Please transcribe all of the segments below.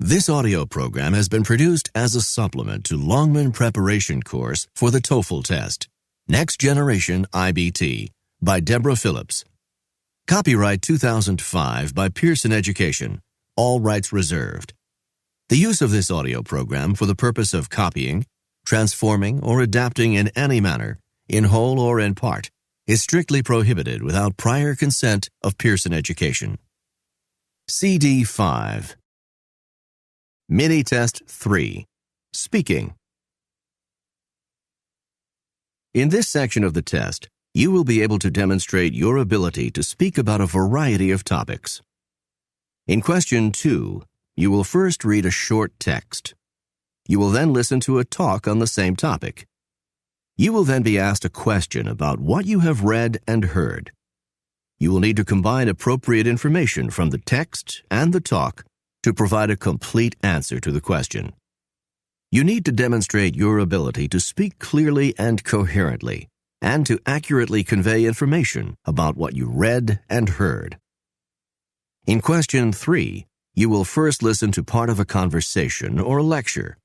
This audio program has been produced as a supplement to Longman preparation course for the TOEFL test, Next Generation iBT, by Deborah Phillips. Copyright 2005 by Pearson Education. All rights reserved. The use of this audio program for the purpose of copying, transforming, or adapting in any manner, in whole or in part, is strictly prohibited without prior consent of Pearson Education. CD 5. Mini-Test 3. Speaking. In this section of the test, you will be able to demonstrate your ability to speak about a variety of topics. In question 2, you will first read a short text. You will then listen to a talk on the same topic. You will then be asked a question about what you have read and heard. You will need to combine appropriate information from the text and the talk to provide a complete answer to the question. You need to demonstrate your ability to speak clearly and coherently, and to accurately convey information about what you read and heard. In question 3, you will first listen to part of a conversation or a lecture.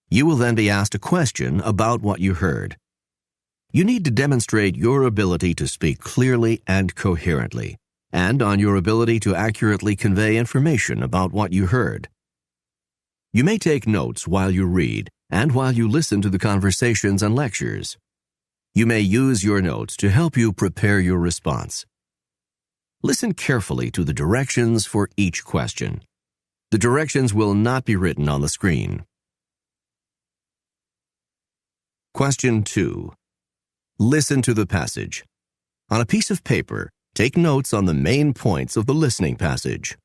You will then be asked a question about what you heard. You need to demonstrate your ability to speak clearly and coherently, and on your ability to accurately convey information about what you heard. You may take notes while you read and while you listen to the conversations and lectures. You may use your notes to help you prepare your response. Listen carefully to the directions for each question. The directions will not be written on the screen. Question 2. Listen to the passage. On a piece of paper, take notes on the main points of the listening passage.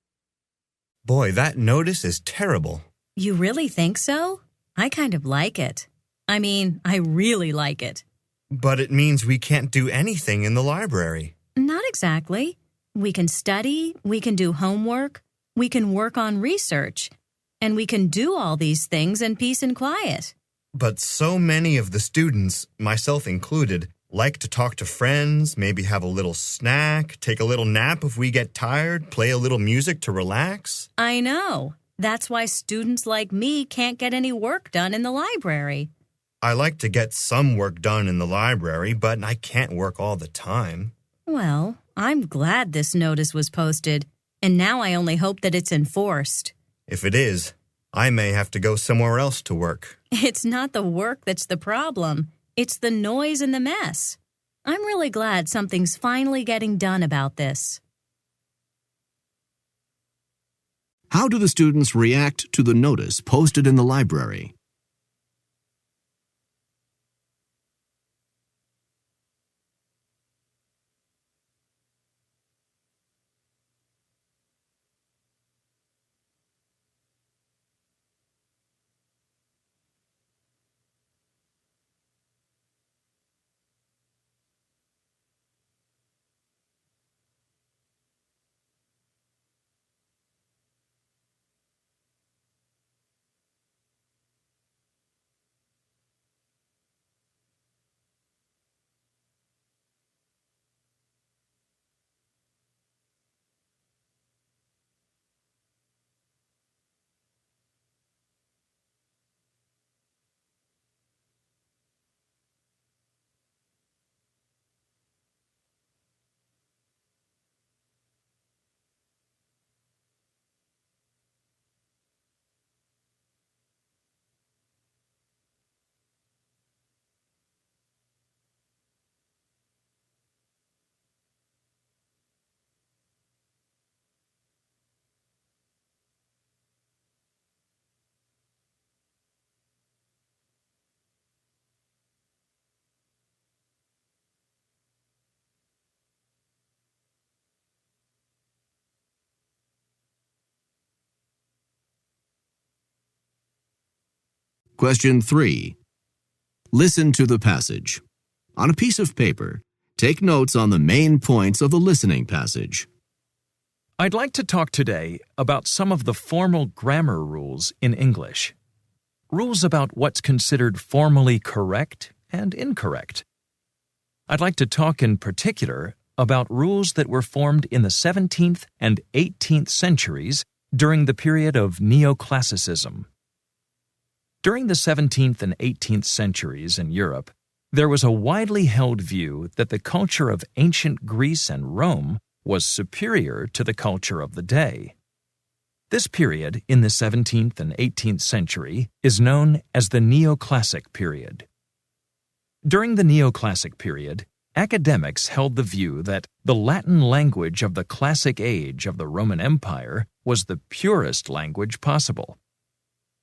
Boy, that notice is terrible. You really think so? I kind of like it. I really like it. But it means we can't do anything in the library. Not exactly. We can study, we can do homework, we can work on research, and we can do all these things in peace and quiet. But so many of the students, myself included, like to talk to friends, maybe have a little snack, take a little nap if we get tired, play a little music to relax. I know. That's why students like me can't get any work done in the library. I like to get some work done in the library, but I can't work all the time. Well, I'm glad this notice was posted, and now I only hope that it's enforced. If it is, I may have to go somewhere else to work. It's not the work that's the problem. It's the noise and the mess. I'm really glad something's finally getting done about this. How do the students react to the notice posted in the library? Question 3. Listen to the passage. On a piece of paper, take notes on the main points of the listening passage. I'd like to talk today about some of the formal grammar rules in English. Rules about what's considered formally correct and incorrect. I'd like to talk in particular about rules that were formed in the 17th and 18th centuries during the period of Neoclassicism. During the 17th and 18th centuries in Europe, there was a widely held view that the culture of ancient Greece and Rome was superior to the culture of the day. This period in the 17th and 18th century is known as the Neoclassic period. During the Neoclassic period, academics held the view that the Latin language of the classic age of the Roman Empire was the purest language possible.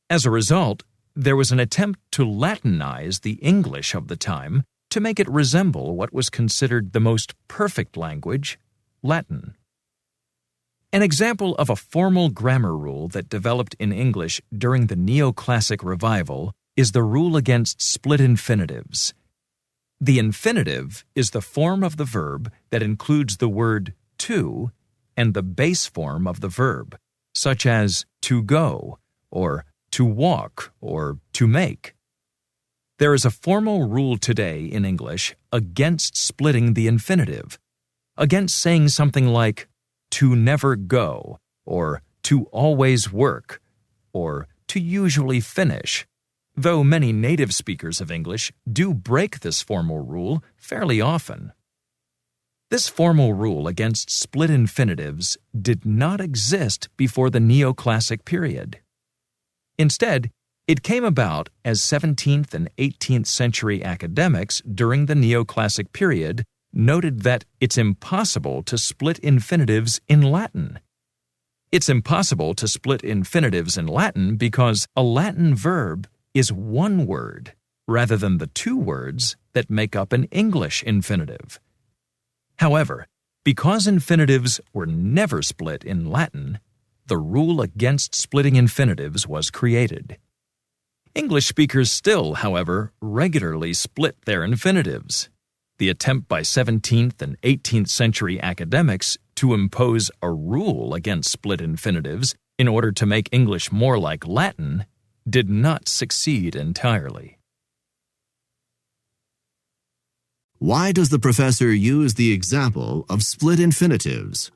As a result, there was an attempt to Latinize the English of the time to make it resemble what was considered the most perfect language, Latin. An example of a formal grammar rule that developed in English during the Neoclassic revival is the rule against split infinitives. The infinitive is the form of the verb that includes the word to and the base form of the verb, such as to go, or to walk, or to make. There is a formal rule today in English against splitting the infinitive, against saying something like to never go, or to always work, or to usually finish, though many native speakers of English do break this formal rule fairly often. This formal rule against split infinitives did not exist before the Neoclassic period. Instead, it came about as 17th and 18th century academics during the Neoclassic period noted that it's impossible to split infinitives in Latin. It's impossible to split infinitives in Latin because a Latin verb is one word rather than the two words that make up an English infinitive. However, because infinitives were never split in Latin, the rule against splitting infinitives was created. English speakers still, however, regularly split their infinitives. The attempt by 17th and 18th century academics to impose a rule against split infinitives in order to make English more like Latin did not succeed entirely. Why does the professor use the example of split infinitives?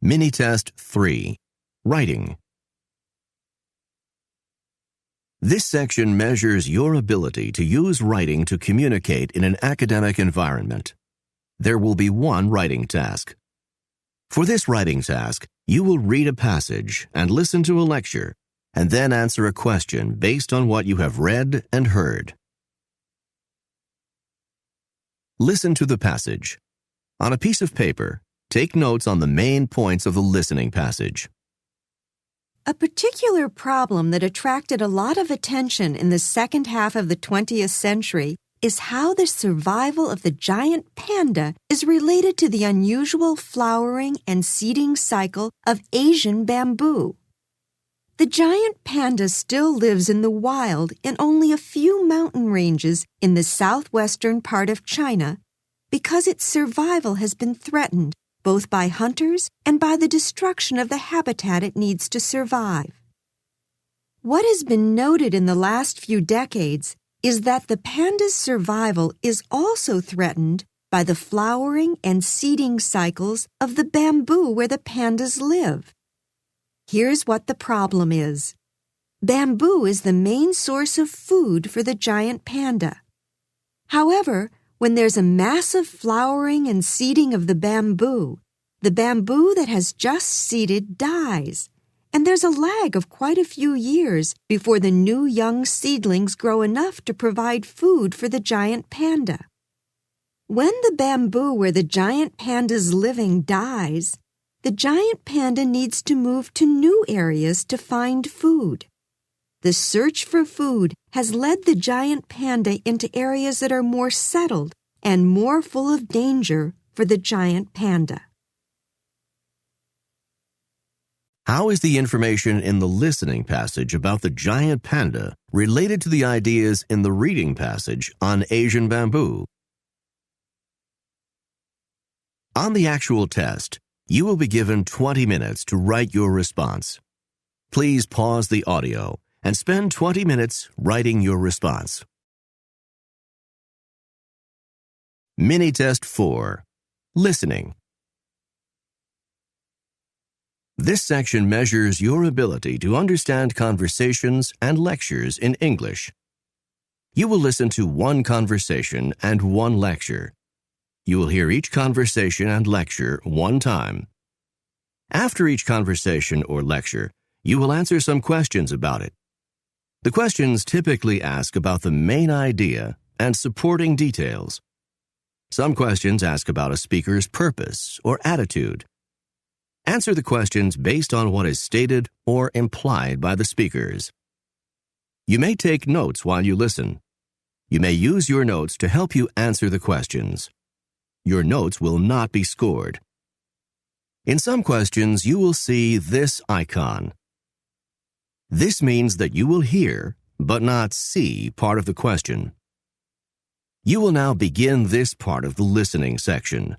Mini-test 3. Writing. This section measures your ability to use writing to communicate in an academic environment. There will be one writing task. For this writing task, you will read a passage and listen to a lecture, and then answer a question based on what you have read and heard. Listen to the passage. On a piece of paper, take notes on the main points of the listening passage. A particular problem that attracted a lot of attention in the second half of the 20th century is how the survival of the giant panda is related to the unusual flowering and seeding cycle of Asian bamboo. The giant panda still lives in the wild in only a few mountain ranges in the southwestern part of China because its survival has been threatened both by hunters and by the destruction of the habitat it needs to survive. What has been noted in the last few decades is that the panda's survival is also threatened by the flowering and seeding cycles of the bamboo where the pandas live. Here's what the problem is. Bamboo is the main source of food for the giant panda. However, when there's a massive flowering and seeding of the bamboo that has just seeded dies, and there's a lag of quite a few years before the new young seedlings grow enough to provide food for the giant panda. When the bamboo where the giant panda's living dies, the giant panda needs to move to new areas to find food. The search for food has led the giant panda into areas that are more settled and more full of danger for the giant panda. How is the information in the listening passage about the giant panda related to the ideas in the reading passage on Asian bamboo? On the actual test, you will be given 20 minutes to write your response. Please pause the audio and spend 20 minutes writing your response. Mini-test 4. Listening. This section measures your ability to understand conversations and lectures in English. You will listen to one conversation and one lecture. You will hear each conversation and lecture one time. After each conversation or lecture, you will answer some questions about it. The questions typically ask about the main idea and supporting details. Some questions ask about a speaker's purpose or attitude. Answer the questions based on what is stated or implied by the speakers. You may take notes while you listen. You may use your notes to help you answer the questions. Your notes will not be scored. In some questions, you will see this icon. This means that you will hear, but not see, part of the question. You will now begin this part of the listening section.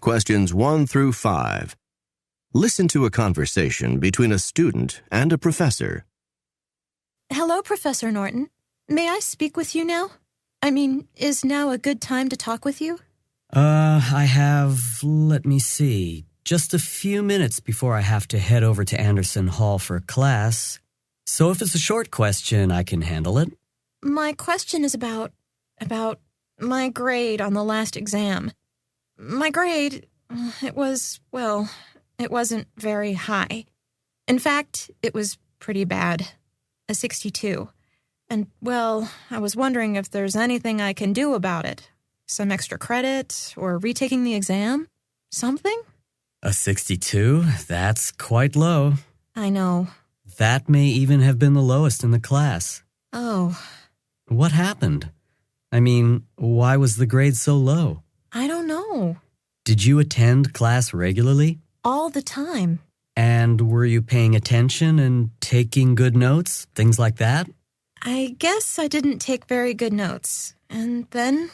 Questions 1 through 5. Listen to a conversation between a student and a professor. Hello, Professor Norton. May I speak with you now? Is now a good time to talk with you? I have, let me see, just a few minutes before I have to head over to Anderson Hall for class. So if it's a short question, I can handle it. My question is about my grade on the last exam. My grade, it wasn't very high. In fact, it was pretty bad. A 62. And, I was wondering if there's anything I can do about it. Some extra credit, or retaking the exam? Something? A 62? That's quite low. I know. That may even have been the lowest in the class. Oh. What happened? Why was the grade so low? I don't know. Did you attend class regularly? All the time. And were you paying attention and taking good notes? Things like that? I guess I didn't take very good notes. And then,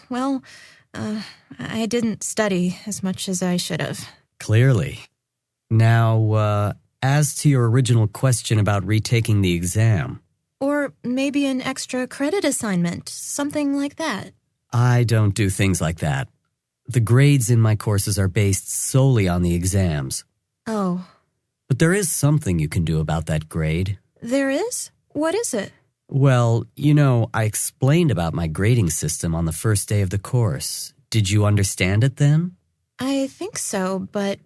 I didn't study as much as I should have. Clearly. Now, as to your original question about retaking the exam. Or maybe an extra credit assignment, something like that. I don't do things like that. The grades in my courses are based solely on the exams. Oh. But there is something you can do about that grade. There is? What is it? Well, I explained about my grading system on the first day of the course. Did you understand it then? I think so, but,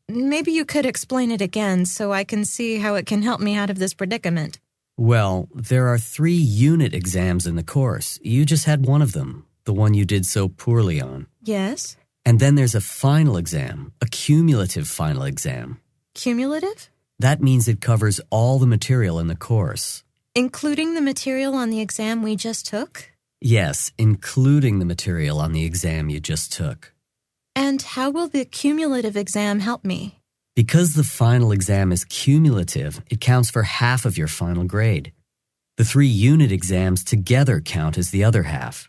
maybe you could explain it again so I can see how it can help me out of this predicament. Well, there are 3 unit exams in the course. You just had one of them, the one you did so poorly on. Yes? And then there's a final exam, a cumulative final exam. Cumulative? That means it covers all the material in the course. Including the material on the exam we just took? Yes, including the material on the exam you just took. And how will the cumulative exam help me? Because the final exam is cumulative, it counts for half of your final grade. The 3 unit exams together count as the other half.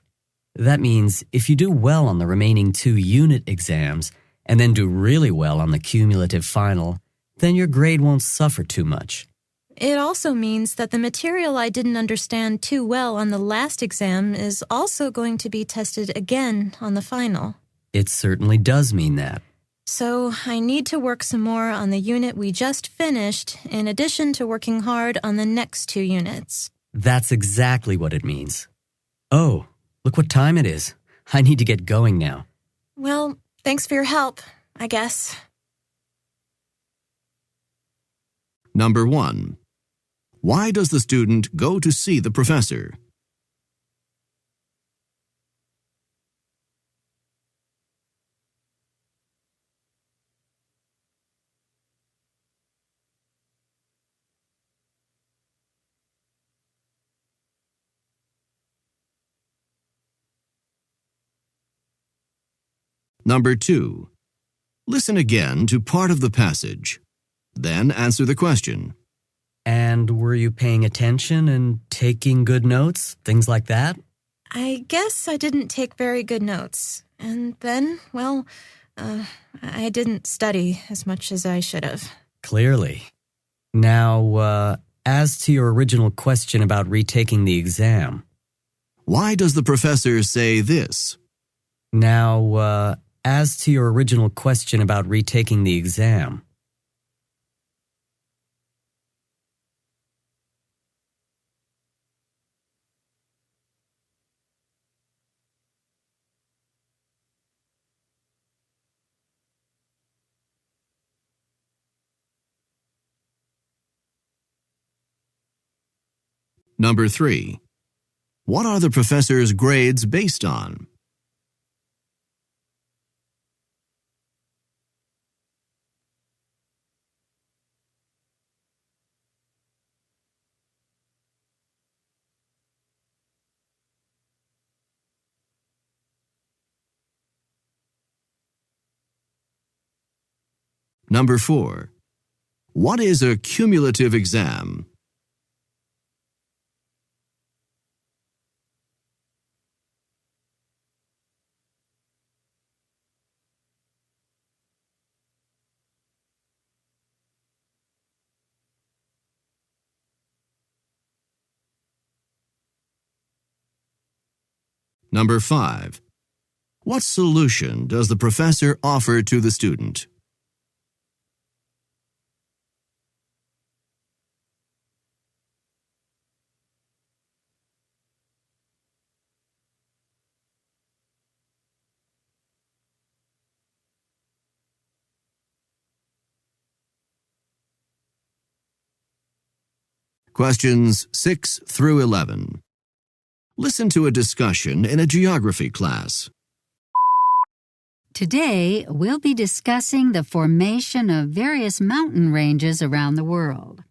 That means if you do well on the remaining 2 unit exams and then do really well on the cumulative final, then your grade won't suffer too much. It also means that the material I didn't understand too well on the last exam is also going to be tested again on the final. It certainly does mean that. So I need to work some more on the unit we just finished, in addition to working hard on the next 2 units. That's exactly what it means. Oh, look what time it is. I need to get going now. Well, thanks for your help, I guess. Number 1. Why does the student go to see the professor? Number 2. Listen again to part of the passage. Then answer the question. And were you paying attention and taking good notes? Things like that? I guess I didn't take very good notes. And then, well, I didn't study as much as I should have. Clearly. Now, as to your original question about retaking the exam. Why does the professor say this? Now, as to your original question about retaking the exam. Number 3. What are the professor's grades based on? Number 4. What is a cumulative exam? Number 5. What solution does the professor offer to the student? Questions 6 through 11. Listen to a discussion in a geography class. Today, we'll be discussing the formation of various mountain ranges around the world.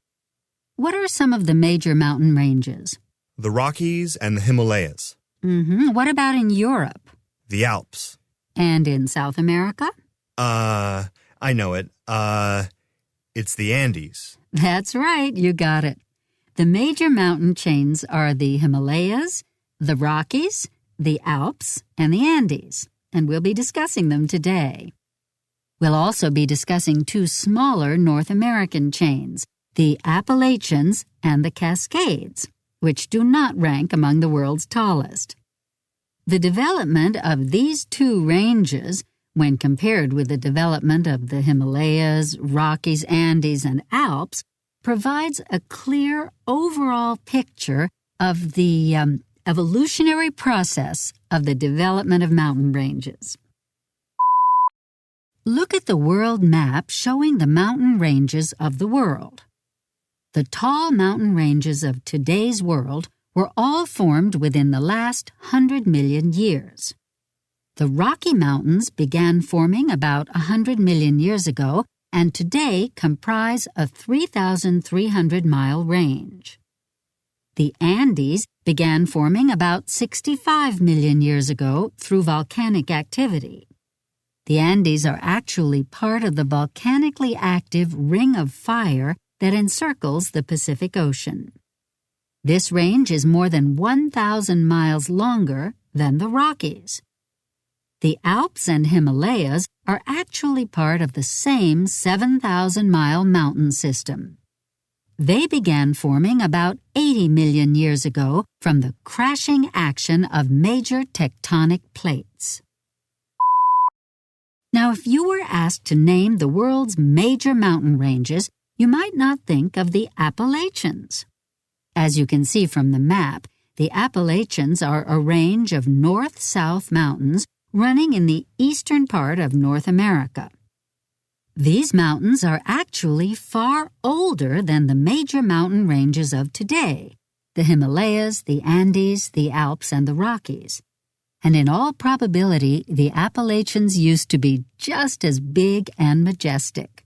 What are some of the major mountain ranges? The Rockies and the Himalayas. What about in Europe? The Alps. And in South America? I know it. It's the Andes. That's right, you got it. The major mountain chains are the Himalayas, the Rockies, the Alps, and the Andes, and we'll be discussing them today. We'll also be discussing two smaller North American chains, the Appalachians and the Cascades, which do not rank among the world's tallest. The development of these two ranges, when compared with the development of the Himalayas, Rockies, Andes, and Alps, provides a clear overall picture of the evolutionary process of the development of mountain ranges. Look at the world map showing the mountain ranges of the world. The tall mountain ranges of today's world were all formed within the last 100 million years. The Rocky Mountains began forming about 100 million years ago and today comprise a 3,300-mile range. The Andes began forming about 65 million years ago through volcanic activity. The Andes are actually part of the volcanically active ring of fire that encircles the Pacific Ocean. This range is more than 1,000 miles longer than the Rockies. The Alps and Himalayas are actually part of the same 7,000-mile mountain system. They began forming about 80 million years ago from the crashing action of major tectonic plates. Now, if you were asked to name the world's major mountain ranges, you might not think of the Appalachians. As you can see from the map, the Appalachians are a range of north-south mountains running in the eastern part of North America. These mountains are actually far older than the major mountain ranges of today, the Himalayas, the Andes, the Alps, and the Rockies. And in all probability, the Appalachians used to be just as big and majestic.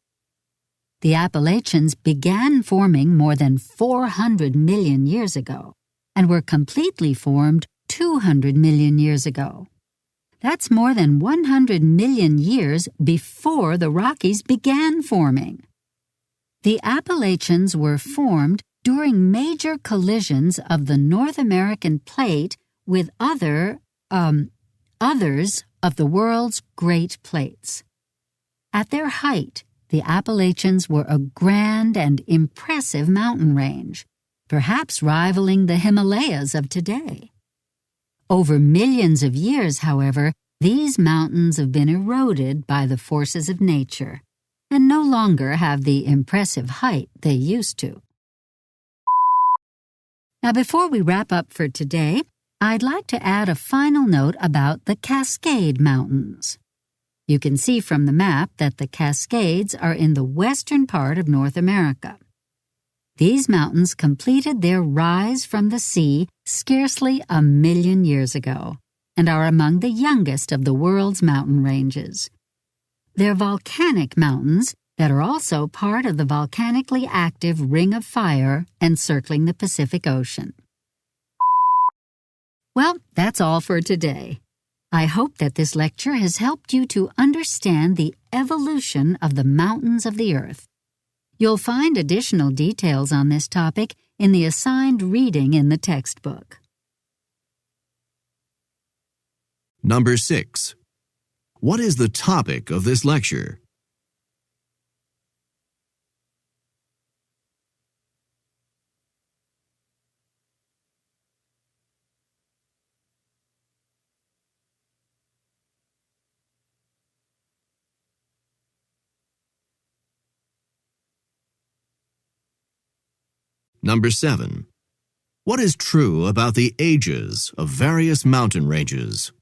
The Appalachians began forming more than 400 million years ago and were completely formed 200 million years ago. That's more than 100 million years before the Rockies began forming. The Appalachians were formed during major collisions of the North American plate with others of the world's great plates. At their height, the Appalachians were a grand and impressive mountain range, perhaps rivaling the Himalayas of today. Over millions of years, however, these mountains have been eroded by the forces of nature and no longer have the impressive height they used to. Now, before we wrap up for today, I'd like to add a final note about the Cascade Mountains. You can see from the map that the Cascades are in the western part of North America. These mountains completed their rise from the sea scarcely 1 million years ago and are among the youngest of the world's mountain ranges. They're volcanic mountains that are also part of the volcanically active Ring of Fire encircling the Pacific Ocean. Well, that's all for today. I hope that this lecture has helped you to understand the evolution of the mountains of the earth. You'll find additional details on this topic in the assigned reading in the textbook. Number 6. What is the topic of this lecture? Number 7. What is true about the ages of various mountain ranges?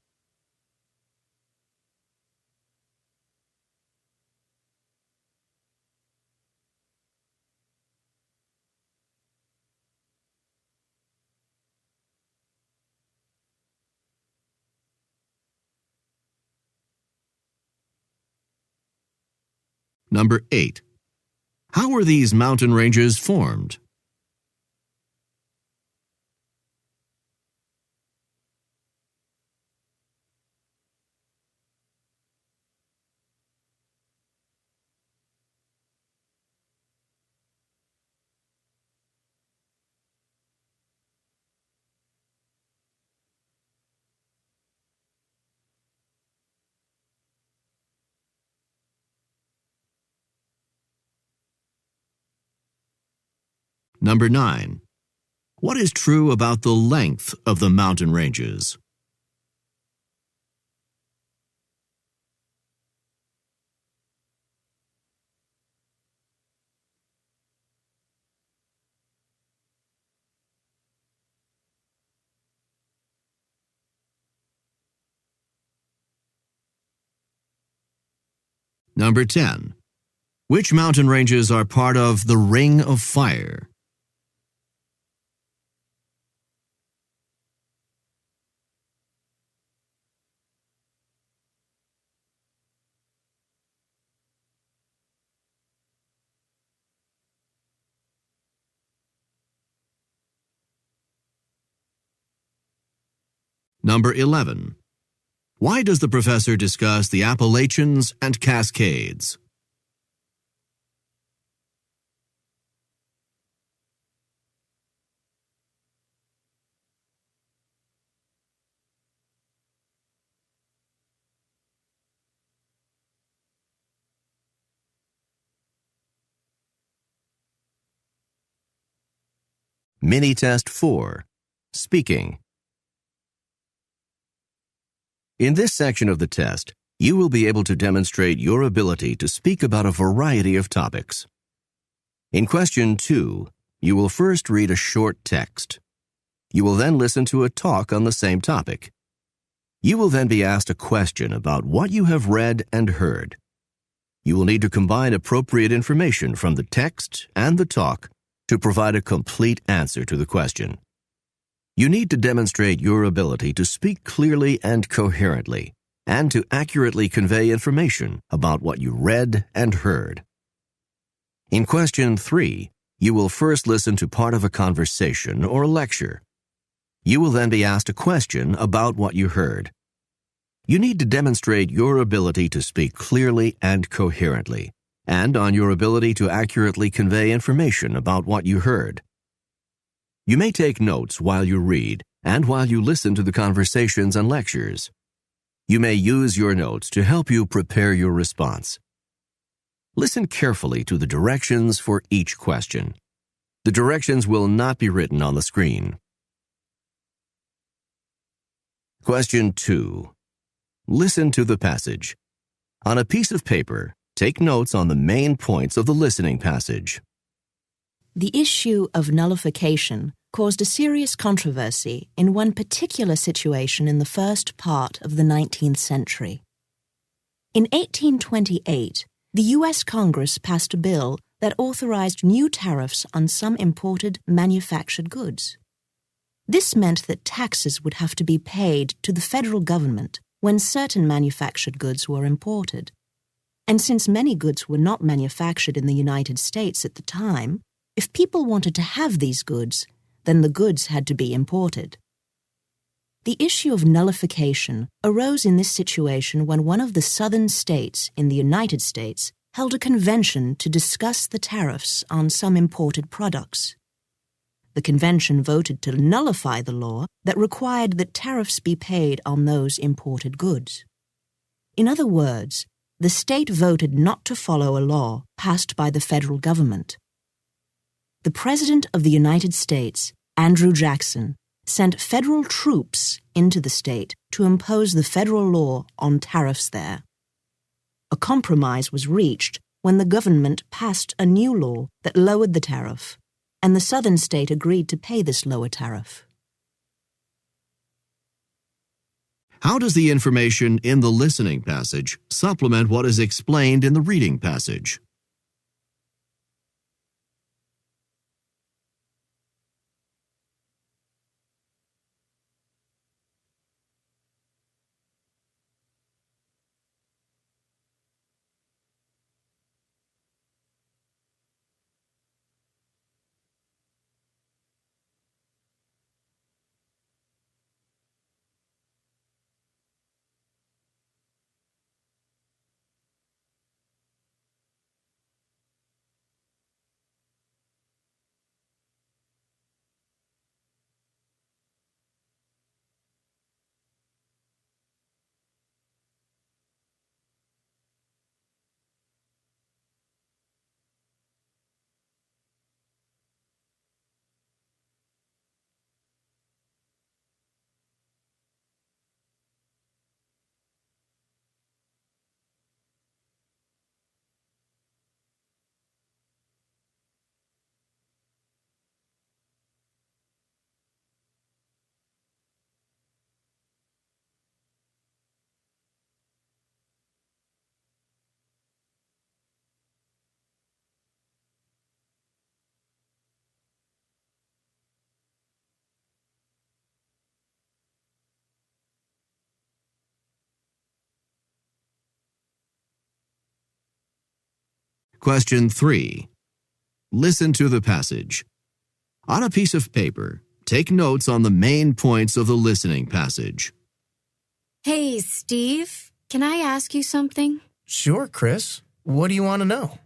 Number 8. How were these mountain ranges formed? Number 9. What is true about the length of the mountain ranges? Number 10. Which mountain ranges are part of the Ring of Fire? Number 11. Why does the professor discuss the Appalachians and Cascades? Mini Test 4. Speaking. In this section of the test, you will be able to demonstrate your ability to speak about a variety of topics. In question 2, you will first read a short text. You will then listen to a talk on the same topic. You will then be asked a question about what you have read and heard. You will need to combine appropriate information from the text and the talk to provide a complete answer to the question. You need to demonstrate your ability to speak clearly and coherently, and to accurately convey information about what you read and heard. In question 3, you will first listen to part of a conversation or lecture. You will then be asked a question about what you heard. You need to demonstrate your ability to speak clearly and coherently, and on your ability to accurately convey information about what you heard. You may take notes while you read and while you listen to the conversations and lectures. You may use your notes to help you prepare your response. Listen carefully to the directions for each question. The directions will not be written on the screen. Question 2. Listen to the passage. On a piece of paper, take notes on the main points of the listening passage. The issue of nullification caused a serious controversy in one particular situation in the first part of the 19th century. In 1828, the U.S. Congress passed a bill that authorized new tariffs on some imported manufactured goods. This meant that taxes would have to be paid to the federal government when certain manufactured goods were imported. And since many goods were not manufactured in the United States at the time, if people wanted to have these goods, then the goods had to be imported. The issue of nullification arose in this situation when one of the southern states in the United States held a convention to discuss the tariffs on some imported products. The convention voted to nullify the law that required that tariffs be paid on those imported goods. In other words, the state voted not to follow a law passed by the federal government. The President of the United States, Andrew Jackson, sent federal troops into the state to impose the federal law on tariffs there. A compromise was reached when the government passed a new law that lowered the tariff, and the southern state agreed to pay this lower tariff. How does the information in the listening passage supplement what is explained in the reading passage? Question 3. Listen to the passage. On a piece of paper, take notes on the main points of the listening passage. Hey, Steve, can I ask you something? Sure, Chris. What do you want to know?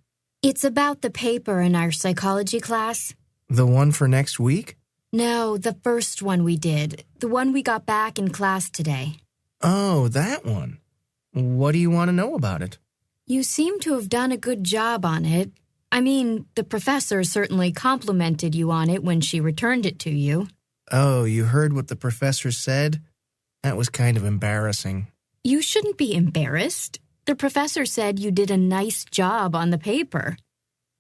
It's about the paper in our psychology class. The one for next week? No, the first one we did. The one we got back in class today. Oh, that one. What do you want to know about it? You seem to have done a good job on it. I mean, the professor certainly complimented you on it when she returned it to you. Oh, you heard what the professor said? That was kind of embarrassing. You shouldn't be embarrassed. The professor said you did a nice job on the paper.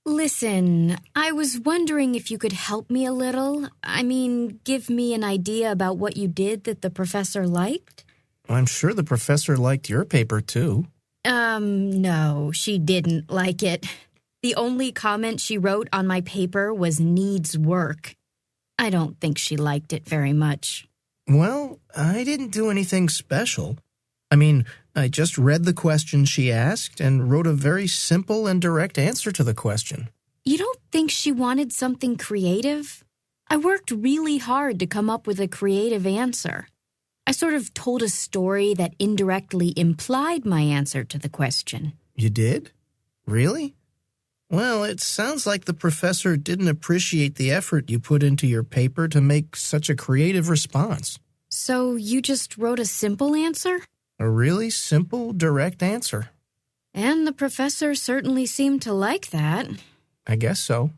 Listen, I was wondering if you could help me a little. I mean, give me an idea about what you did that the professor liked. I'm sure the professor liked your paper, too. No, she didn't like it. The only comment she wrote on my paper was needs work. I don't think she liked it very much. Well, I didn't do anything special. I mean, I just read the question she asked and wrote a very simple and direct answer to the question. You don't think she wanted something creative? I worked really hard to come up with a creative answer. I sort of told a story that indirectly implied my answer to the question. You did? Really? Well, it sounds like the professor didn't appreciate the effort you put into your paper to make such a creative response. So you just wrote a simple answer? A really simple, direct answer. And the professor certainly seemed to like that. I guess so.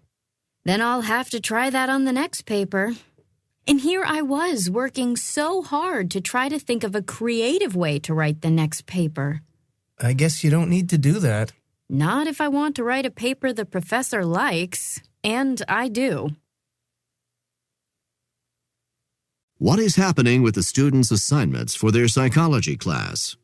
Then I'll have to try that on the next paper. And here I was working so hard to try to think of a creative way to write the next paper. I guess you don't need to do that. Not if I want to write a paper the professor likes, and I do. What is happening with the students' assignments for their psychology class?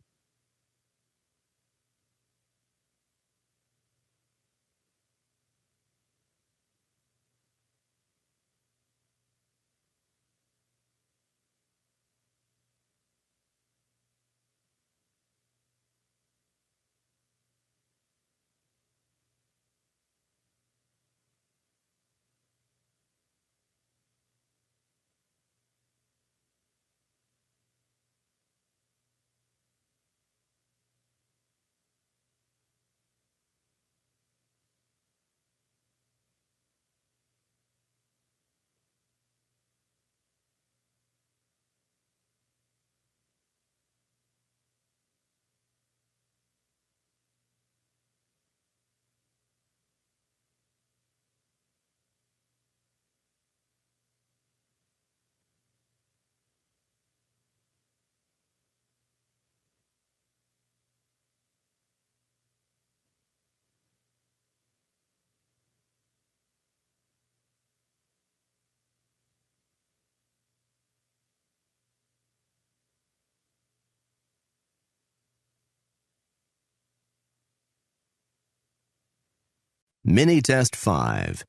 Mini Test 5.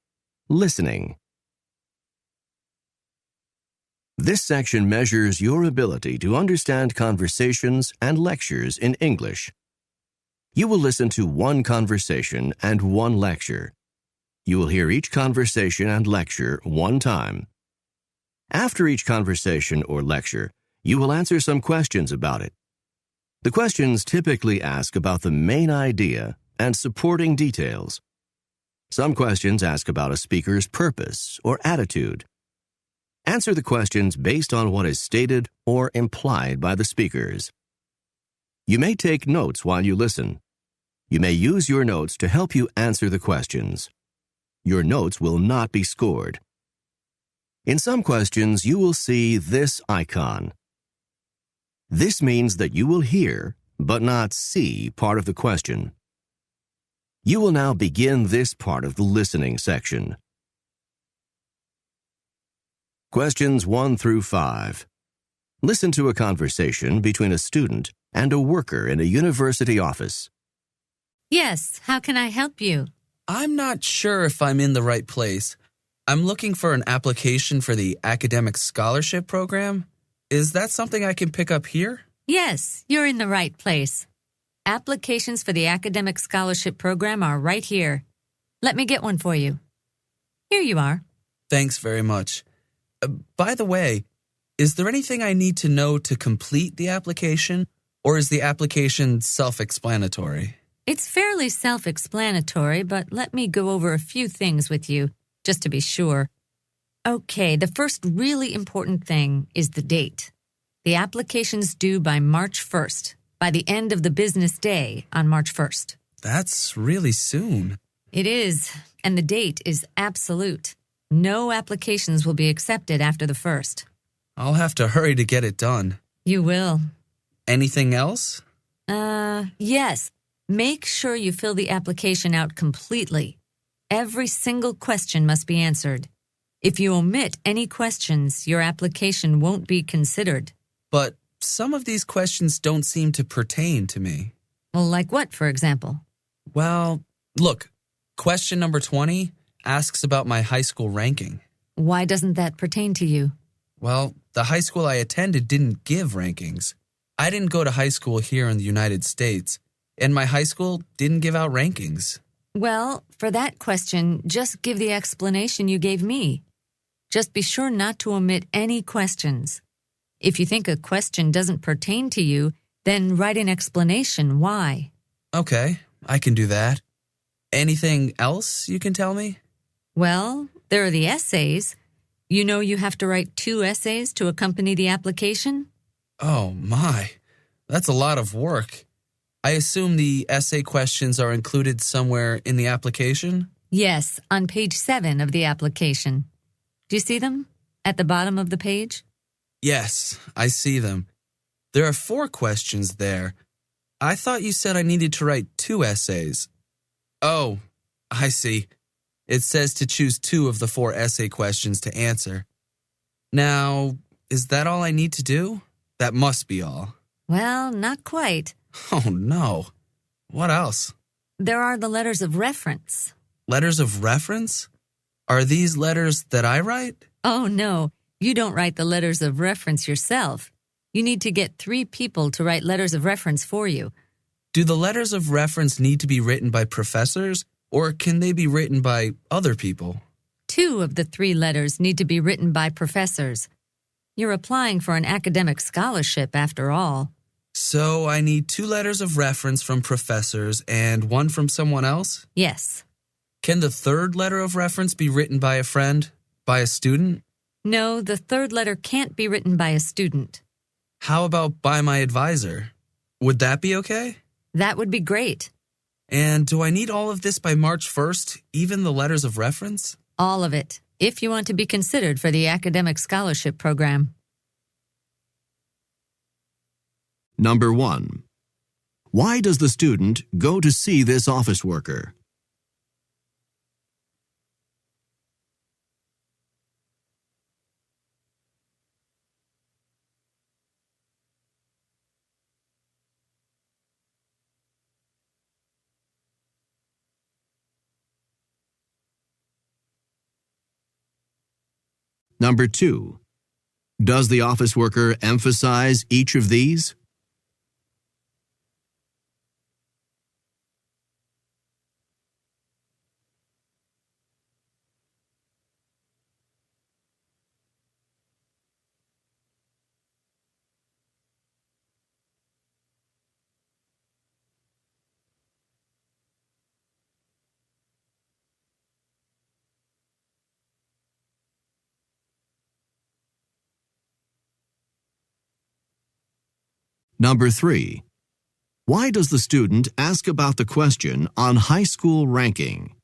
Listening. This section measures your ability to understand conversations and lectures in English. You will listen to one conversation and one lecture. You will hear each conversation and lecture one time. After each conversation or lecture, you will answer some questions about it. The questions typically ask about the main idea and supporting details. Some questions ask about a speaker's purpose or attitude. Answer the questions based on what is stated or implied by the speakers. You may take notes while you listen. You may use your notes to help you answer the questions. Your notes will not be scored. In some questions, you will see this icon. This means that you will hear, but not see, part of the question. You will now begin this part of the listening section. Questions 1 through 5. Listen to a conversation between a student and a worker in a university office. Yes, how can I help you? I'm not sure if I'm in the right place. I'm looking for an application for the academic scholarship program. Is that something I can pick up here? Yes, you're in the right place. Applications for the academic scholarship program are right here. Let me get one for you. Here you are. Thanks very much. By the way, is there anything I need to know to complete the application, or is the application self-explanatory? It's fairly self-explanatory, but let me go over a few things with you, just to be sure. Okay, the first really important thing is the date. The application's due by March 1st, by the end of the business day on March 1st. That's really soon. It is, and the date is absolute. No applications will be accepted after the 1st. I'll have to hurry to get it done. You will. Anything else? Yes. Make sure you fill the application out completely. Every single question must be answered. If you omit any questions, your application won't be considered. But some of these questions don't seem to pertain to me. Well, like what, for example? Well, look, question number 20 asks about my high school ranking. Why doesn't that pertain to you? Well, the high school I attended didn't give rankings. I didn't go to high school here in the United States, and my high school didn't give out rankings. Well, for that question, just give the explanation you gave me. Just be sure not to omit any questions. If you think a question doesn't pertain to you, then write an explanation why. Okay, I can do that. Anything else you can tell me? Well, there are the essays. You know you have to write 2 essays to accompany the application? Oh, my. That's a lot of work. I assume the essay questions are included somewhere in the application? Yes, on page 7 of the application. Do you see them? At the bottom of the page? Yes, I see them. There are 4 questions there. I thought you said I needed to write 2 essays. Oh, I see. It says to choose 2 of the 4 essay questions to answer. Now, is that all I need to do? That must be all. Well, not quite. Oh, no. What else? There are the letters of reference. Letters of reference? Are these letters that I write? Oh, no. You don't write the letters of reference yourself. You need to get 3 people to write letters of reference for you. Do the letters of reference need to be written by professors, or can they be written by other people? 2 of the 3 letters need to be written by professors. You're applying for an academic scholarship, after all. So I need 2 letters of reference from professors and 1 from someone else? Yes. Can the 3rd letter of reference be written by a friend, by a student? No, the 3rd letter can't be written by a student. How about by my advisor? Would that be okay? That would be great. And do I need all of this by March 1st, even the letters of reference? All of it, if you want to be considered for the academic scholarship program. Number 1. Why does the student go to see this office worker? Number 2. Does the office worker emphasize each of these? Number 3. Why does the student ask about the question on high school ranking?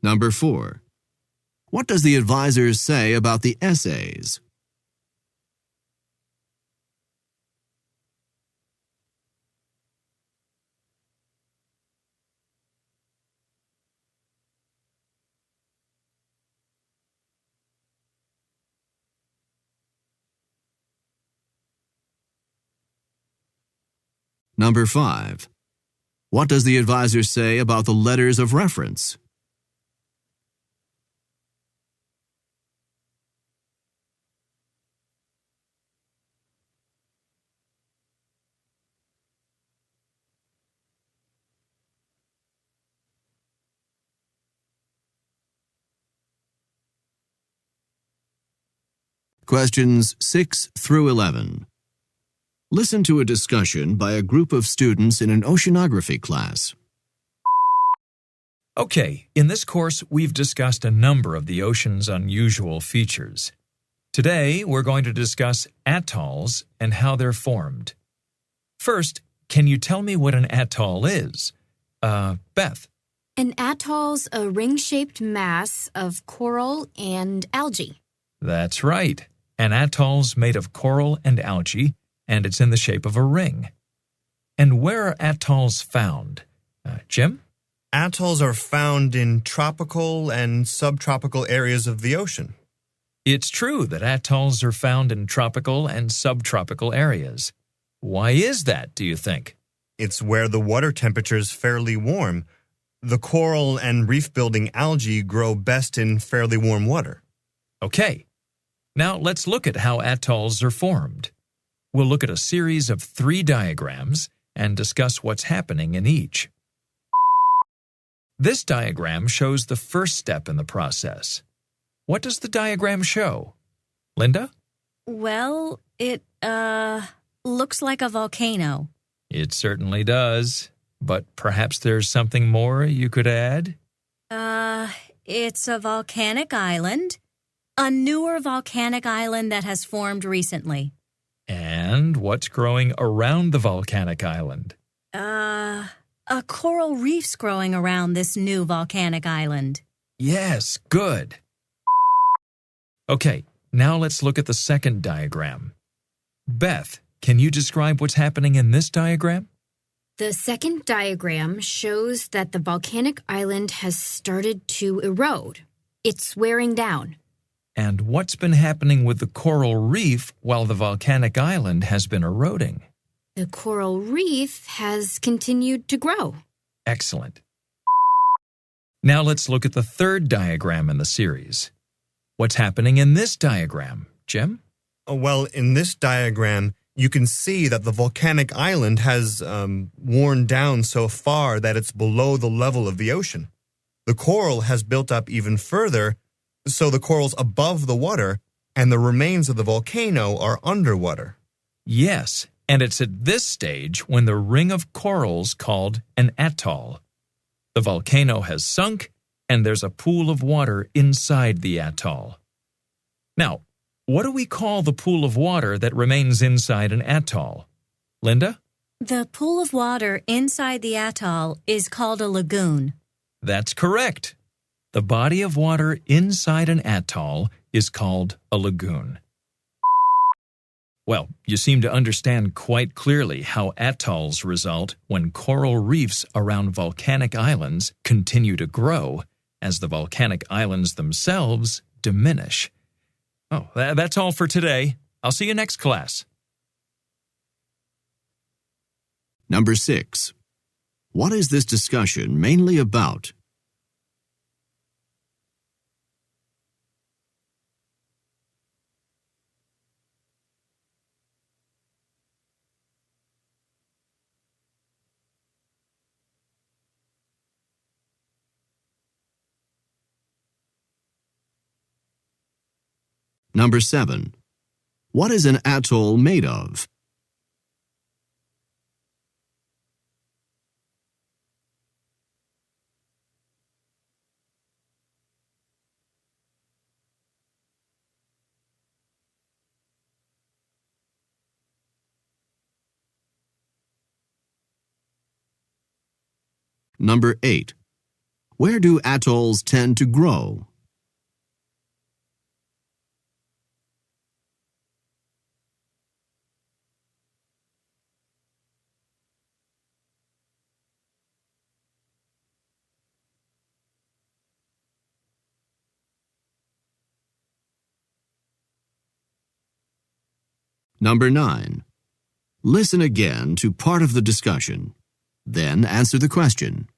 Number 4. What does the advisor say about the essays? Number 5. What does the advisor say about the letters of reference? Questions 6 through 11. Listen to a discussion by a group of students in an oceanography class. Okay, in this course, we've discussed a number of the ocean's unusual features. Today, we're going to discuss atolls and how they're formed. First, can you tell me what an atoll is? Beth. An atoll's a ring-shaped mass of coral and algae. That's right. An atoll's made of coral and algae, and it's in the shape of a ring. And where are atolls found? Jim? Atolls are found in tropical and subtropical areas of the ocean. It's true that atolls are found in tropical and subtropical areas. Why is that, do you think? It's where the water temperature is fairly warm. The coral and reef-building algae grow best in fairly warm water. Okay. Now let's look at how atolls are formed. We'll look at a series of 3 diagrams and discuss what's happening in each. This diagram shows the first step in the process. What does the diagram show? Linda? Well, it, looks like a volcano. It certainly does, but perhaps there's something more you could add? It's a volcanic island. A newer volcanic island that has formed recently. And what's growing around the volcanic island? A coral reef's growing around this new volcanic island. Yes, good. Okay, now let's look at the second diagram. Beth, can you describe what's happening in this diagram? The second diagram shows that the volcanic island has started to erode. It's wearing down. And what's been happening with the coral reef while the volcanic island has been eroding? The coral reef has continued to grow. Excellent. Now let's look at the third diagram in the series. What's happening in this diagram, Jim? Well, in this diagram, you can see that the volcanic island has worn down so far that it's below the level of the ocean. The coral has built up even further, so the coral's above the water, and the remains of the volcano are underwater. Yes, and it's at this stage when the ring of corals called an atoll. The volcano has sunk, and there's a pool of water inside the atoll. Now, what do we call the pool of water that remains inside an atoll? Linda? The pool of water inside the atoll is called a lagoon. That's correct. The body of water inside an atoll is called a lagoon. Well, you seem to understand quite clearly how atolls result when coral reefs around volcanic islands continue to grow as the volcanic islands themselves diminish. Oh, that's all for today. I'll see you next class. Number 6. What is this discussion mainly about? Number 7. What is an atoll made of? Number 8. Where do atolls tend to grow? Number 9. Listen again to part of the discussion. Then answer the question.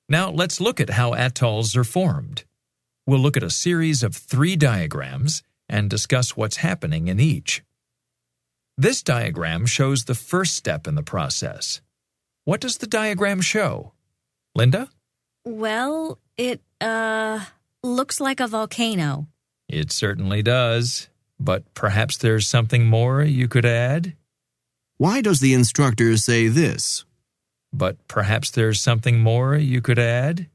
Now let's look at how atolls are formed. We'll look at a series of 3 diagrams and discuss what's happening in each. This diagram shows the first step in the process. What does the diagram show? Linda? Well, it, looks like a volcano. It certainly does, but perhaps there's something more you could add? Why does the instructor say this? But perhaps there's something more you could add?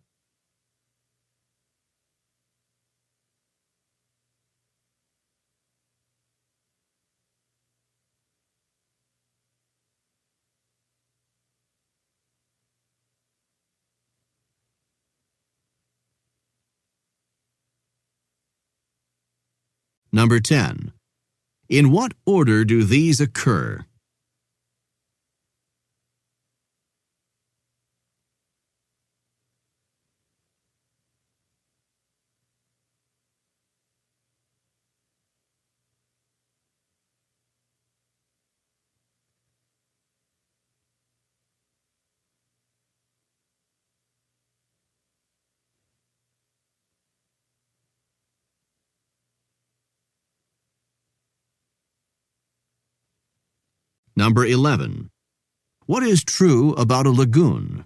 Number 10. In what order do these occur? Number 11. What is true about a lagoon?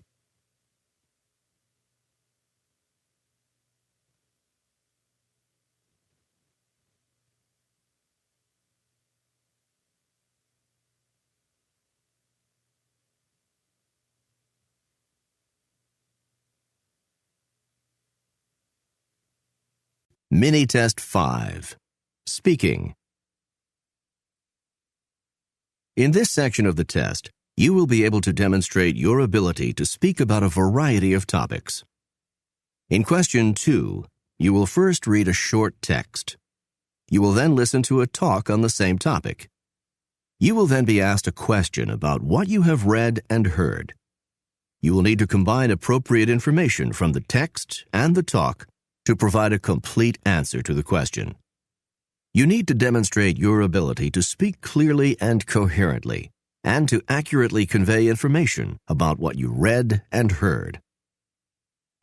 Mini Test 5. Speaking. In this section of the test, you will be able to demonstrate your ability to speak about a variety of topics. In question 2, you will first read a short text. You will then listen to a talk on the same topic. You will then be asked a question about what you have read and heard. You will need to combine appropriate information from the text and the talk to provide a complete answer to the question. You need to demonstrate your ability to speak clearly and coherently, and to accurately convey information about what you read and heard.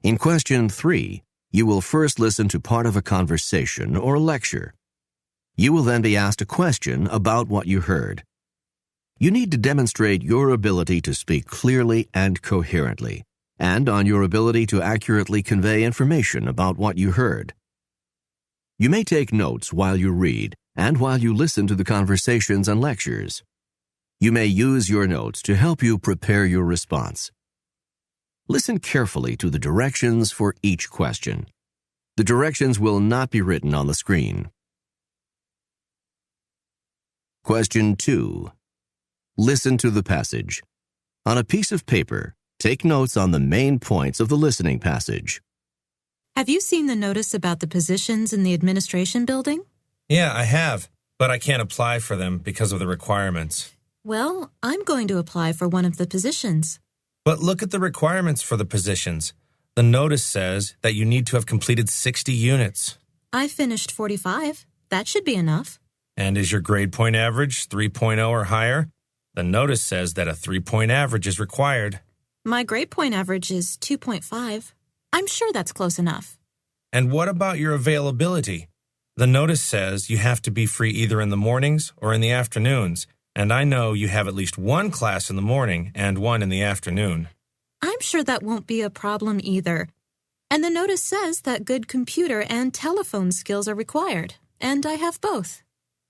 In question 3, you will first listen to part of a conversation or a lecture. You will then be asked a question about what you heard. You need to demonstrate your ability to speak clearly and coherently, and on your ability to accurately convey information about what you heard. You may take notes while you read and while you listen to the conversations and lectures. You may use your notes to help you prepare your response. Listen carefully to the directions for each question. The directions will not be written on the screen. Question 2. Listen to the passage. On a piece of paper, take notes on the main points of the listening passage. Have you seen the notice about the positions in the administration building? Yeah, I have, but I can't apply for them because of the requirements. Well, I'm going to apply for one of the positions. But look at the requirements for the positions. The notice says that you need to have completed 60 units. I finished 45. That should be enough. And is your grade point average 3.0 or higher? The notice says that a 3-point average is required. My grade point average is 2.5. I'm sure that's close enough. And what about your availability? The notice says you have to be free either in the mornings or in the afternoons, and I know you have at least one class in the morning and one in the afternoon. I'm sure that won't be a problem either. And the notice says that good computer and telephone skills are required, and I have both.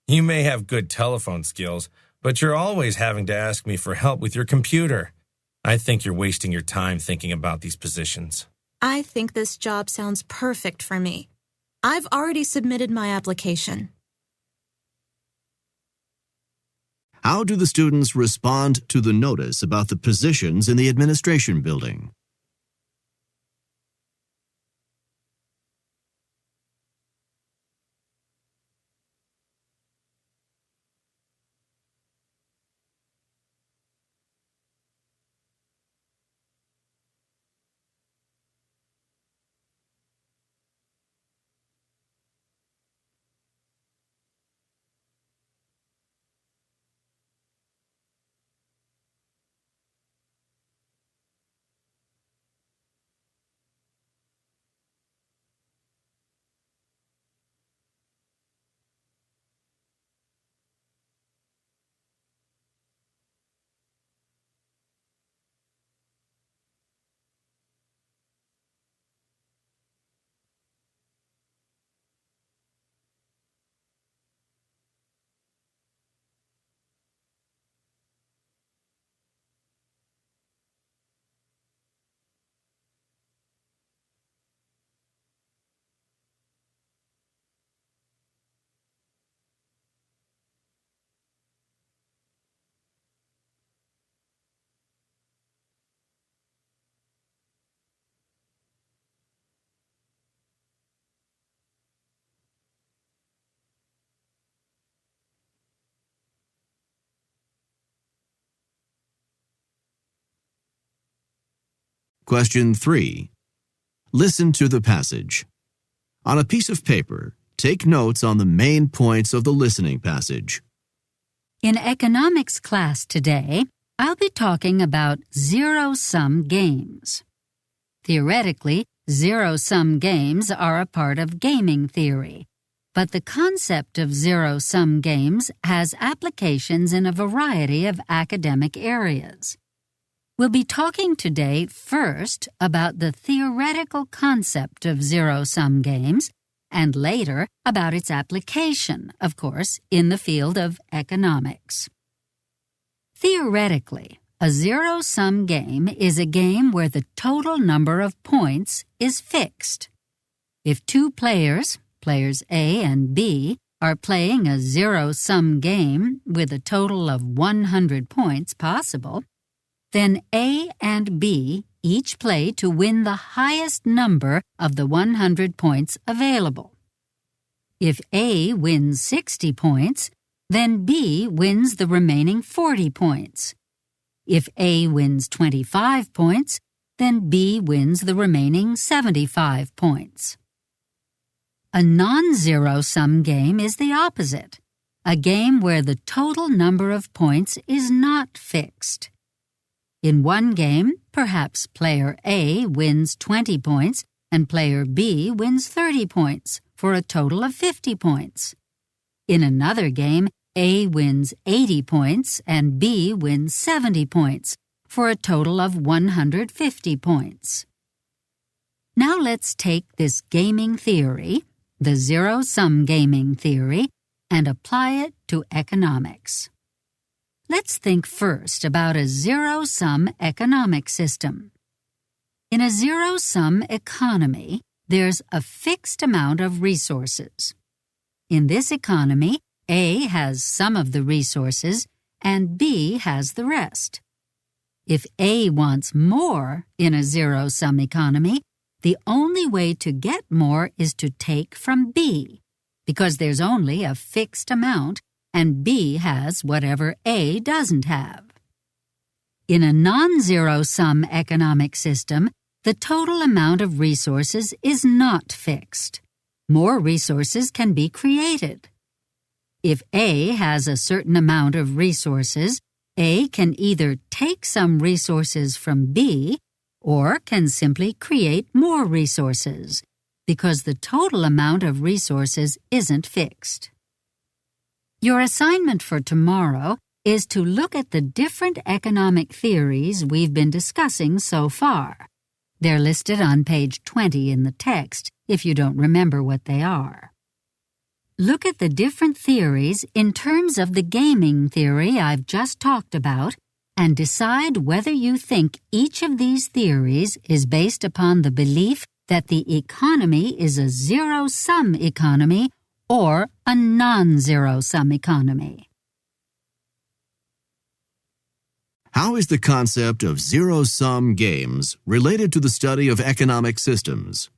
You may have good telephone skills, but you're always having to ask me for help with your computer. I think you're wasting your time thinking about these positions. I think this job sounds perfect for me. I've already submitted my application. How do the students respond to the notice about the positions in the administration building? Question 3. Listen to the passage. On a piece of paper, take notes on the main points of the listening passage. In economics class today, I'll be talking about zero-sum games. Theoretically, zero-sum games are a part of gaming theory. but the concept of zero-sum games has applications in a variety of academic areas. We'll be talking today first about the theoretical concept of zero-sum games, and later about its application, of course, in the field of economics. Theoretically, a zero-sum game is a game where the total number of points is fixed. If two players, players A and B, are playing a zero-sum game with a total of 100 points possible, then A and B each play to win the highest number of the 100 points available. If A wins 60 points, then B wins the remaining 40 points. If A wins 25 points, then B wins the remaining 75 points. A non-zero-sum game is the opposite, a game where the total number of points is not fixed. In one game, perhaps player A wins 20 points and player B wins 30 points for a total of 50 points. In another game, A wins 80 points and B wins 70 points for a total of 150 points. Now let's take this gaming theory, the zero-sum gaming theory, and apply it to economics. Let's think first about a zero-sum economic system. In a zero-sum economy, there's a fixed amount of resources. In this economy, A has some of the resources and B has the rest. If A wants more in a zero-sum economy, the only way to get more is to take from B, because there's only a fixed amount and B has whatever A doesn't have. In a non-zero-sum economic system, the total amount of resources is not fixed. More resources can be created. If A has a certain amount of resources, A can either take some resources from B or can simply create more resources, because the total amount of resources isn't fixed. Your assignment for tomorrow is to look at the different economic theories we've been discussing so far. They're listed on page 20 in the text, if you don't remember what they are. Look at the different theories in terms of the gaming theory I've just talked about and decide whether you think each of these theories is based upon the belief that the economy is a zero-sum economy or a non-zero-sum economy. How is the concept of zero-sum games related to the study of economic systems?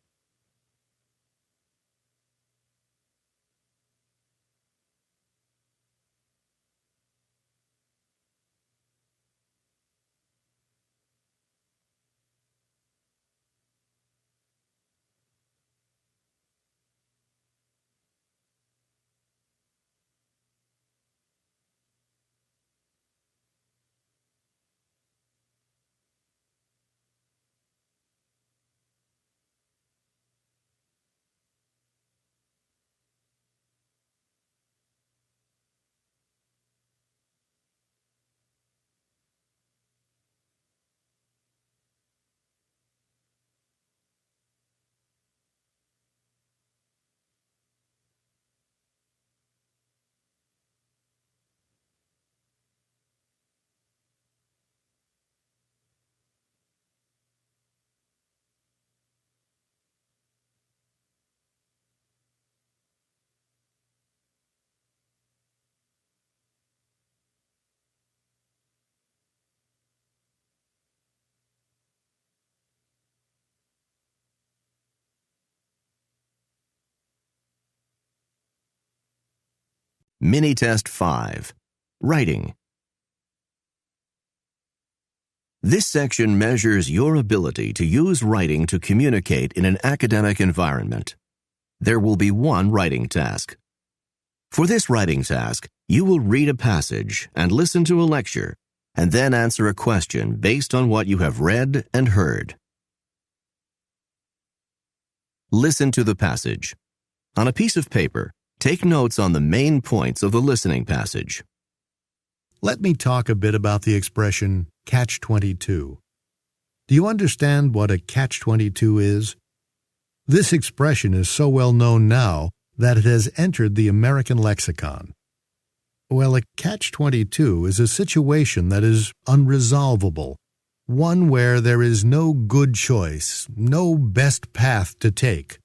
Mini-Test 5. Writing. This section measures your ability to use writing to communicate in an academic environment. There will be one writing task. For this writing task, you will read a passage and listen to a lecture, and then answer a question based on what you have read and heard. Listen to the passage. On a piece of paper, Take notes on the main points of the listening passage. Let me talk a bit about the expression catch-22. Do you understand what a catch-22 is? This expression is so well known now that it has entered the American lexicon. Well, a catch-22 is a situation that is unresolvable, one where there is no good choice, no best path to take.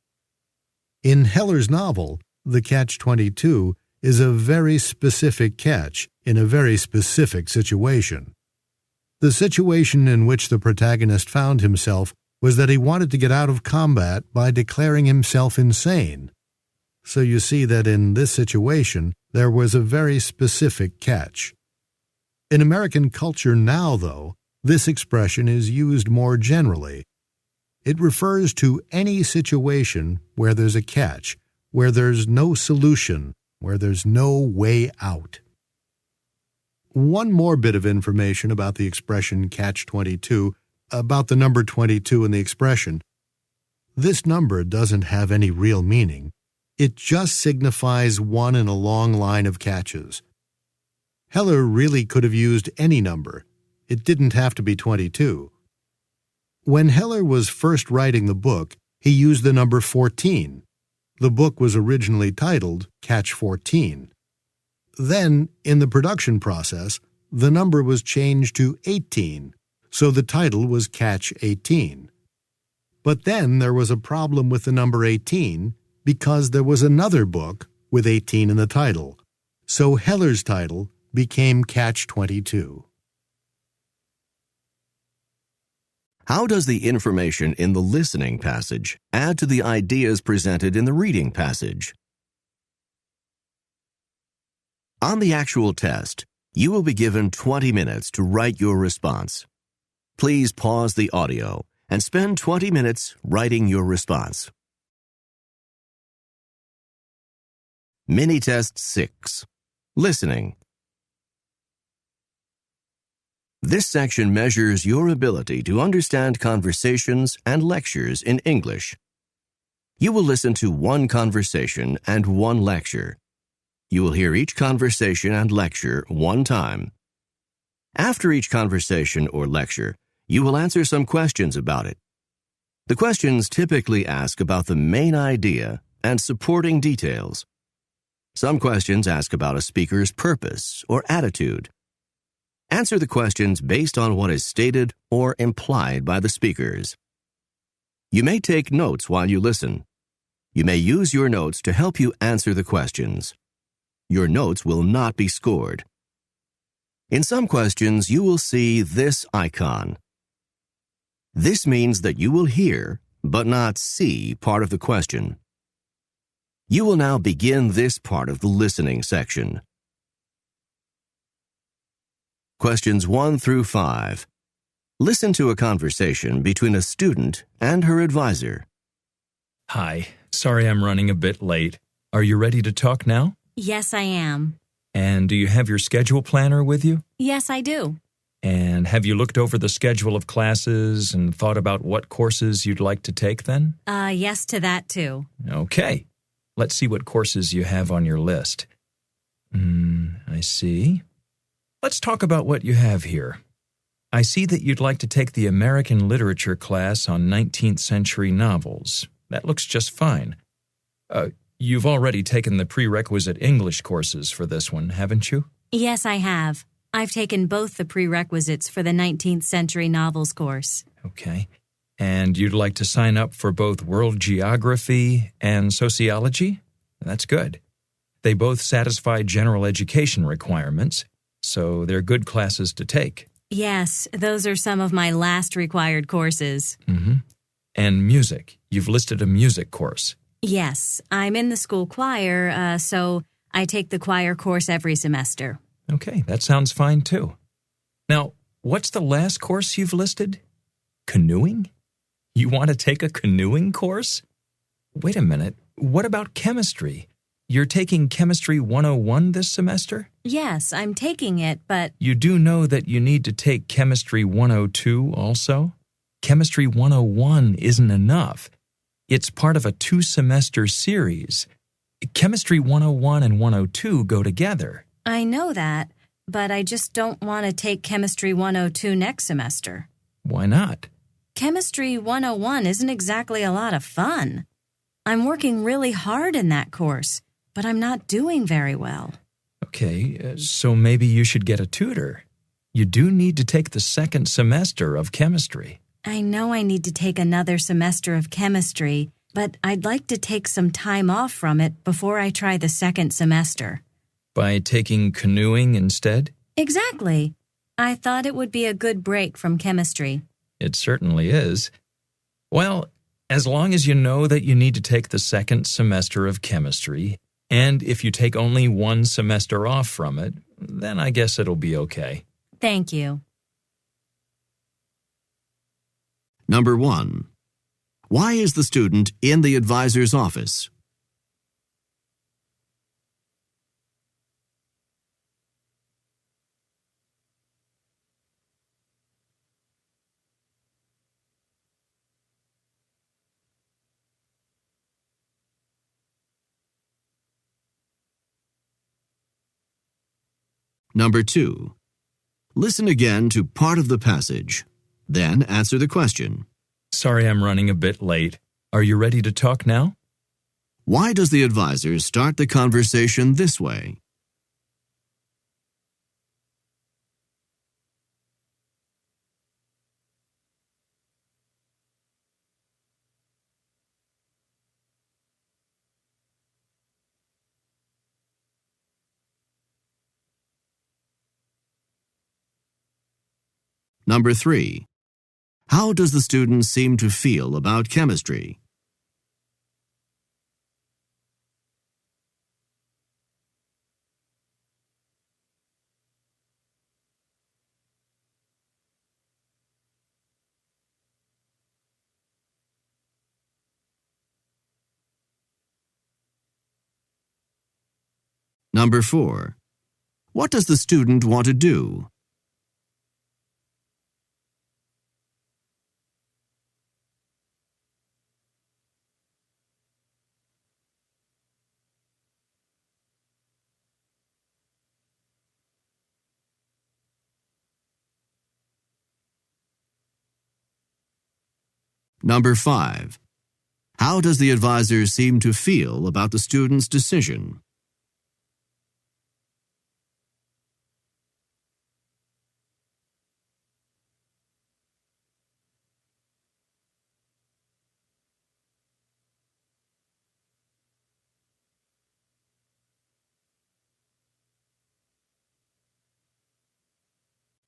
In Heller's novel, the catch-22 is a very specific catch in a very specific situation. The situation in which the protagonist found himself was that he wanted to get out of combat by declaring himself insane. So you see that in this situation, there was a very specific catch. In American culture now, though, this expression is used more generally. It refers to any situation where there's a catch, where there's no solution, where there's no way out. One more bit of information about the expression catch-22, about the number 22 in the expression. This number doesn't have any real meaning. It just signifies one in a long line of catches. Heller really could have used any number. It didn't have to be 22. When Heller was first writing the book, he used the number 14. The book was originally titled Catch 14. Then, in the production process, the number was changed to 18, so the title was Catch 18. But then there was a problem with the number 18 because there was another book with 18 in the title, so Heller's title became Catch 22. How does the information in the listening passage add to the ideas presented in the reading passage? On the actual test, you will be given 20 minutes to write your response. Please pause the audio and spend 20 minutes writing your response. Mini-Test 6. Listening. This section measures your ability to understand conversations and lectures in English. You will listen to one conversation and one lecture. You will hear each conversation and lecture one time. After each conversation or lecture, you will answer some questions about it. The questions typically ask about the main idea and supporting details. Some questions ask about a speaker's purpose or attitude. Answer the questions based on what is stated or implied by the speakers. You may take notes while you listen. You may use your notes to help you answer the questions. Your notes will not be scored. In some questions, you will see this icon. This means that you will hear, but not see, part of the question. You will now begin this part of the listening section. Questions 1 through 5. Listen to a conversation between a student and her advisor. Hi, sorry I'm running a bit late. Are you ready to talk now? Yes, I am. And do you have your schedule planner with you? Yes, I do. And have you looked over the schedule of classes and thought about what courses you'd like to take then? Yes to that too. Okay. Let's see what courses you have on your list. I see. Let's talk about what you have here. I see that you'd like to take the American Literature class on 19th century novels. That looks just fine. You've already taken the prerequisite English courses for this one, haven't you? Yes, I have. I've taken both the prerequisites for the 19th century novels course. Okay. And you'd like to sign up for both world geography and sociology? That's good. They both satisfy general education requirements, so they're good classes to take. Yes, those are some of my last required courses. And music. You've listed a music course. Yes, I'm in the school choir, so I take the choir course every semester. Okay, that sounds fine too. Now, what's the last course you've listed? Canoeing? You want to take a canoeing course? Wait a minute, what about chemistry? You're taking Chemistry 101 this semester? Yes, I'm taking it, but... You do know that you need to take Chemistry 102 also? Chemistry 101 isn't enough. It's part of a 2-semester series. Chemistry 101 and 102 go together. I know that, but I just don't want to take Chemistry 102 next semester. Why not? Chemistry 101 isn't exactly a lot of fun. I'm working really hard in that course, but I'm not doing very well. Okay, so maybe you should get a tutor. You do need to take the second semester of chemistry. I know I need to take another semester of chemistry, but I'd like to take some time off from it before I try the second semester. By taking canoeing instead? Exactly. I thought it would be a good break from chemistry. It certainly is. Well, as long as you know that you need to take the second semester of chemistry, and if you take only one semester off from it, then I guess it'll be okay. Thank you. Number 1. Why is the student in the advisor's office? Number 2. Listen again to part of the passage. Then answer the question. Sorry I'm running a bit late. Are you ready to talk now? Why does the advisor start the conversation this way? Number 3. How does the student seem to feel about chemistry? Number 4. What does the student want to do? Number 5. How does the advisor seem to feel about the student's decision?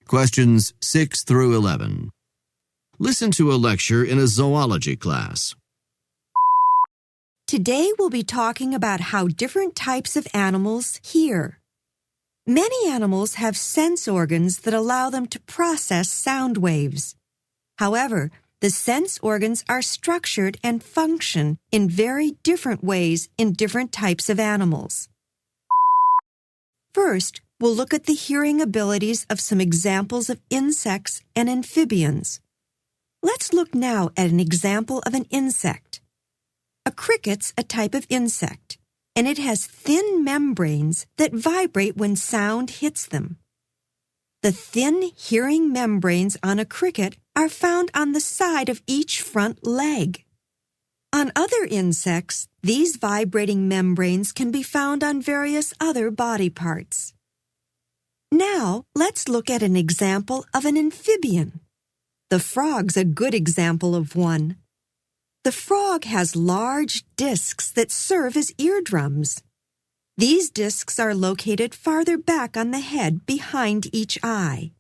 Questions 6 through 11. Listen to a lecture in a zoology class. Today we'll be talking about how different types of animals hear. Many animals have sense organs that allow them to process sound waves. However, the sense organs are structured and function in very different ways in different types of animals. First, we'll look at the hearing abilities of some examples of insects and amphibians. Let's look now at an example of an insect. A cricket's a type of insect, and it has thin membranes that vibrate when sound hits them. The thin hearing membranes on a cricket are found on the side of each front leg. On other insects, these vibrating membranes can be found on various other body parts. Now, let's look at an example of an amphibian. The frog's a good example of one. The frog has large discs that serve as eardrums. These discs are located farther back on the head behind each eye.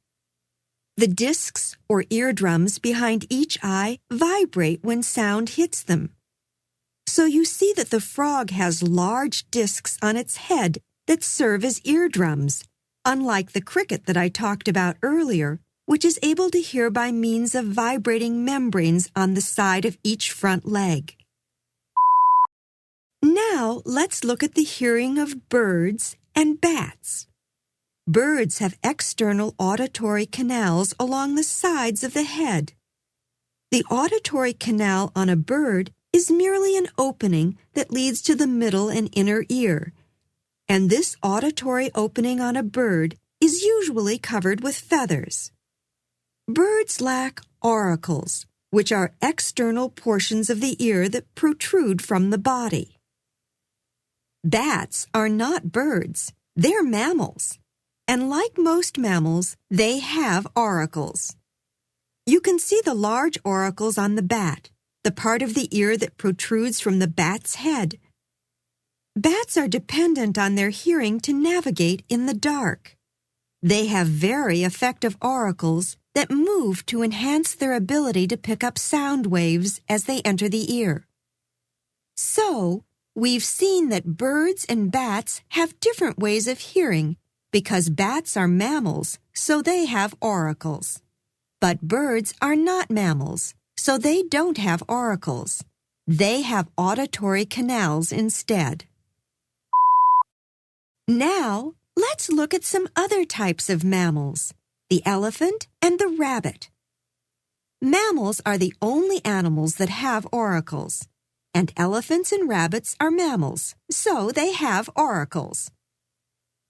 The discs or eardrums behind each eye vibrate when sound hits them. So you see that the frog has large discs on its head that serve as eardrums, unlike the cricket that I talked about earlier, which is able to hear by means of vibrating membranes on the side of each front leg. Now, let's look at the hearing of birds and bats. Birds have external auditory canals along the sides of the head. The auditory canal on a bird is merely an opening that leads to the middle and inner ear, and this auditory opening on a bird is usually covered with feathers. Birds lack auricles, which are external portions of the ear that protrude from the body. Bats are not birds, they're mammals, and like most mammals, they have auricles. You can see the large auricles on the bat, the part of the ear that protrudes from the bat's head. Bats are dependent on their hearing to navigate in the dark. They have very effective auricles that move to enhance their ability to pick up sound waves as they enter the ear. So, we've seen that birds and bats have different ways of hearing because bats are mammals, so they have auricles. But birds are not mammals, so they don't have auricles. They have auditory canals instead. Now, let's look at some other types of mammals, the elephant and the rabbit. Mammals are the only animals that have auricles, and elephants and rabbits are mammals, so they have auricles.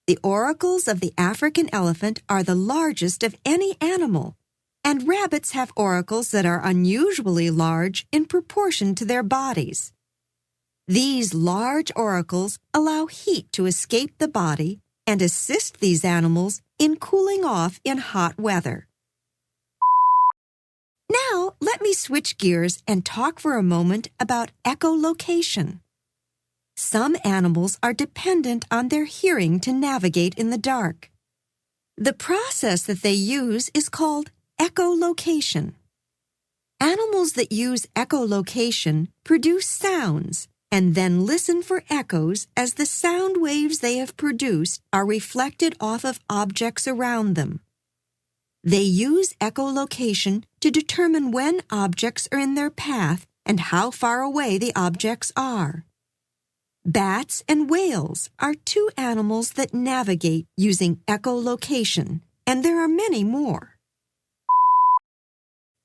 The auricles of the African elephant are the largest of any animal, and rabbits have auricles that are unusually large in proportion to their bodies. These large auricles allow heat to escape the body and assist these animals in cooling off in hot weather. Now, let me switch gears and talk for a moment about echolocation. Some animals are dependent on their hearing to navigate in the dark. The process that they use is called echolocation. Animals that use echolocation produce sounds and then listen for echoes as the sound waves they have produced are reflected off of objects around them. They use echolocation to determine when objects are in their path and how far away the objects are. Bats and whales are two animals that navigate using echolocation, and there are many more.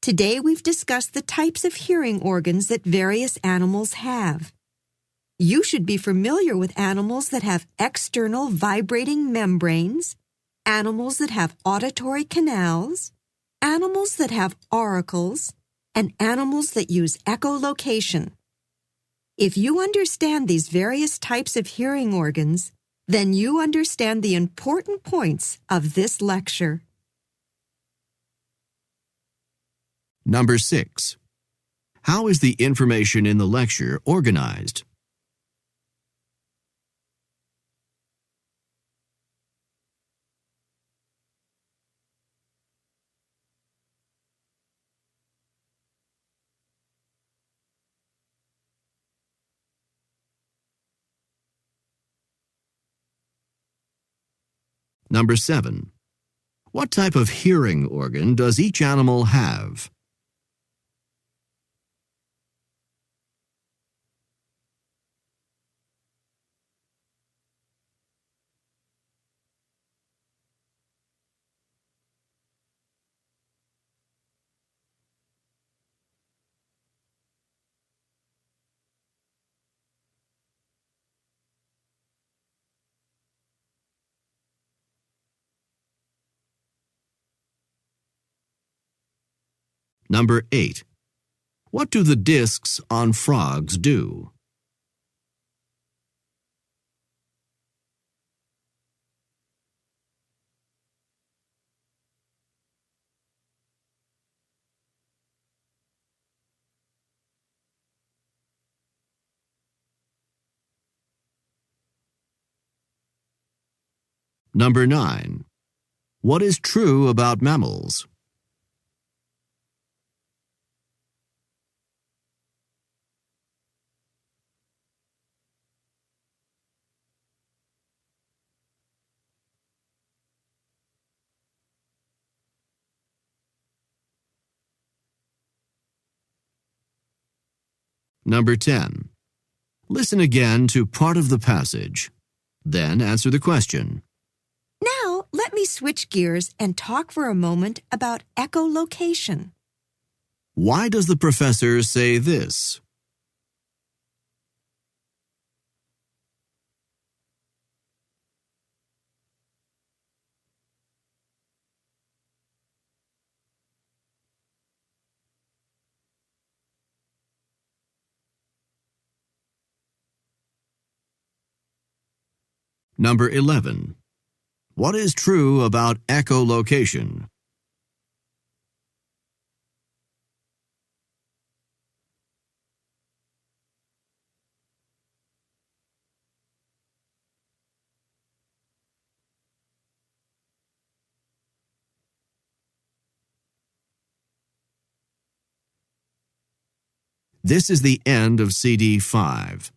Today we've discussed the types of hearing organs that various animals have. You should be familiar with animals that have external vibrating membranes, animals that have auditory canals, animals that have auricles, and animals that use echolocation. If you understand these various types of hearing organs, then you understand the important points of this lecture. Number 6. How is the information in the lecture organized? Number 7. What type of hearing organ does each animal have? Number 8. What do the discs on frogs do? Number 9. What is true about mammals? Number 10. Listen again to part of the passage. Then answer the question. Now, let me switch gears and talk for a moment about echolocation. Why does the professor say this? Number 11. What is true about echolocation? This is the end of CD 5.